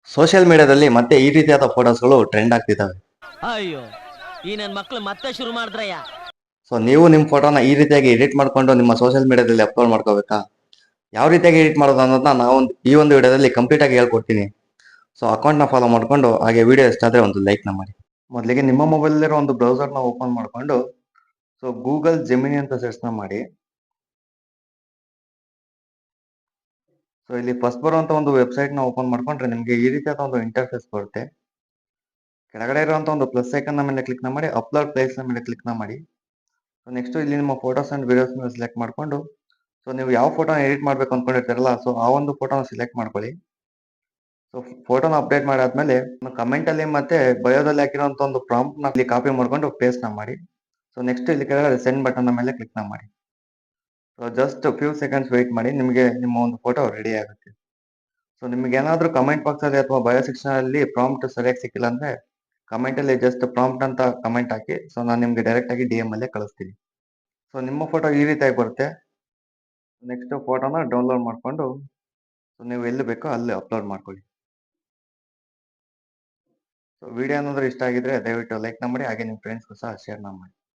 Social ಮೀಡಿಯಾದಲ್ಲಿ ಮತ್ತೆ ಈ ರೀತಿಯಾದ ಫೋಟೋಸ್ಗಳು ಟ್ರೆಂಡ್ ಆಗ್ತಿದ್ದಾವೆ. ಅಯ್ಯೋ ಈ ನನ್ ಮಕ್ಳು ಮತ್ತೆ ಶುರು ಮಾಡಿದ್ರಯ್ಯ. ಸೊ ನೀವು ನಿಮ್ಮ ಫೋಟೋನ ಈ ರೀತಿಯಾಗಿ ಎಡಿಟ್ ಮಾಡ್ಕೊಂಡು ನಿಮ್ಮ ಸೋಷಿಯಲ್ ಮೀಡಿಯಾದಲ್ಲಿ ಅಪ್ಲೋಡ್ ಮಾಡ್ಕೋಬೇಕಾ? ಯಾವ ರೀತಿಯಾಗಿ ಎಡಿಟ್ ಮಾಡೋದು ಅನ್ನೋದನ್ನ ನಾವು ಈ ಒಂದು ವಿಡಿಯೋದಲ್ಲಿ ಕಂಪ್ಲೀಟ್ ಆಗಿ ಹೇಳ್ಕೊಡ್ತೀನಿ. ಸೊ ಅಕೌಂಟ್ನ ಫಾಲೋ ಮಾಡ್ಕೊಂಡು ಹಾಗೆ ವಿಡಿಯೋ ಇಷ್ಟ ಆದರೆ ಒಂದು ಲೈಕ್ನ ಮಾಡಿ. ಮೊದಲಿಗೆ ನಿಮ್ಮ ಮೊಬೈಲಲ್ಲಿರೋ ಒಂದು ಬ್ರೌಸರ್ನ ಓಪನ್ ಮಾಡ್ಕೊಂಡು ಸೊ ಗೂಗಲ್ ಜೆಮಿನಿ ಅಂತ ಸರ್ಚ್ನ ಮಾಡಿ. ಸೊ ಇಲ್ಲಿ ಫಸ್ಟ್ ಬರುವಂತ ಒಂದು ವೆಬ್ಸೈಟ್ನ ಓಪನ್ ಮಾಡ್ಕೊಂಡ್ರೆ ನಿಮಗೆ ಈ ರೀತಿಯಾದ ಒಂದು ಇಂಟರ್ಫೇಸ್ ಬರುತ್ತೆ. ಕೆಳಗಡೆ ಇರುವಂತ ಒಂದು ಪ್ಲಸ್ ಐಕನ್ನ ಮೇಲೆ ಕ್ಲಿಕ್ನ ಮಾಡಿ ಅಪ್ಲೋಡ್ ಪ್ಲೇಸ್ನ ಮೇಲೆ ಕ್ಲಿಕ್ನ ಮಾಡಿ. ಸೊ ನೆಕ್ಸ್ಟ್ ಇಲ್ಲಿ ನಿಮ್ಮ ಫೋಟೋಸ್ ಅಂಡ್ ವಿಡಿಯೋಸ್ ಮೇಲೆ ಸೆಲೆಕ್ಟ್ ಮಾಡ್ಕೊಂಡು ಸೊ ನೀವು ಯಾವ ಫೋಟೋನ ಎಡಿಟ್ ಮಾಡ್ಬೇಕು ಅನ್ಕೊಂಡಿರ್ತೀರಲ್ಲ ಸೊ ಆ ಒಂದು ಫೋಟೋನ ಸೆಲೆಕ್ಟ್ ಮಾಡ್ಕೊಳ್ಳಿ. ಸೊ ಫೋಟೋನ ಅಪ್ಡೇಟ್ ಮಾಡಾದ್ಮೇಲೆ ಕಮೆಂಟ್ ಅಲ್ಲಿ ಮತ್ತೆ ಬಯೋದಲ್ಲಿ ಹಾಕಿರೋಂಥ ಒಂದು ಪ್ರಾಂಪ್ಟ್ ನ ಇಲ್ಲಿ ಕಾಪಿ ಮಾಡ್ಕೊಂಡು ಪೇಸ್ಟ್ ನ ಮಾಡಿ. ಸೊ ನೆಕ್ಸ್ಟ್ ಇಲ್ಲಿ ಕೆಳಗಡೆ ಸೆಂಡ್ ಬಟನ್ ಮೇಲೆ ಕ್ಲಿಕ್ ನ ಮಾಡಿ. So just few seconds wait ಮಾಡಿ, ನಿಮಗೆ ನಿಮ್ಮ ಒಂದು ಫೋಟೋ ರೆಡಿ ಆಗುತ್ತೆ. ಸೊ ನಿಮ್ಗೆ ಏನಾದ್ರೂ ಕಮೆಂಟ್ ಬಾಕ್ಸ್ ಅಲ್ಲಿ ಅಥವಾ ಬಯೋ ಸೆಕ್ಷನ್ ಅಲ್ಲಿ ಪ್ರಾಂಪ್ಟ್ ಸರಿಯಾಗಿ ಸಿಕ್ಕಿಲ್ಲ ಅಂದ್ರೆ ಕಮೆಂಟ್ ಅಲ್ಲಿ ಜಸ್ಟ್ ಪ್ರಾಂಪ್ಟ್ ಅಂತ ಕಮೆಂಟ್ ಹಾಕಿ. ಸೊ ನಾನು ನಿಮ್ಗೆ ಡೈರೆಕ್ಟ್ ಆಗಿ DM ಅಲ್ಲೇ ಕಳಿಸ್ತೀನಿ. ಸೊ ನಿಮ್ಮ ಫೋಟೋ ಈ ರೀತಿಯಾಗಿ ಬರುತ್ತೆ. ನೆಕ್ಸ್ಟ್ ಫೋಟೋನ ಡೌನ್ಲೋಡ್ ಮಾಡ್ಕೊಂಡು ಸೊ ನೀವು ಎಲ್ಲಿ ಬೇಕೋ ಅಲ್ಲಿ ಅಪ್ಲೋಡ್ ಮಾಡ್ಕೊಳ್ಳಿ. ಸೊ ವಿಡಿಯೋ ಏನಾದರೂ ಇಷ್ಟ ಆಗಿದ್ರೆ ದಯವಿಟ್ಟು ಲೈಕ್ ಮಾಡಿ, ಹಾಗೆ ನಿಮ್ಮ ಫ್ರೆಂಡ್ಸ್ಗೂ ಸಹ ಶೇರ್ ಮಾಡಿ.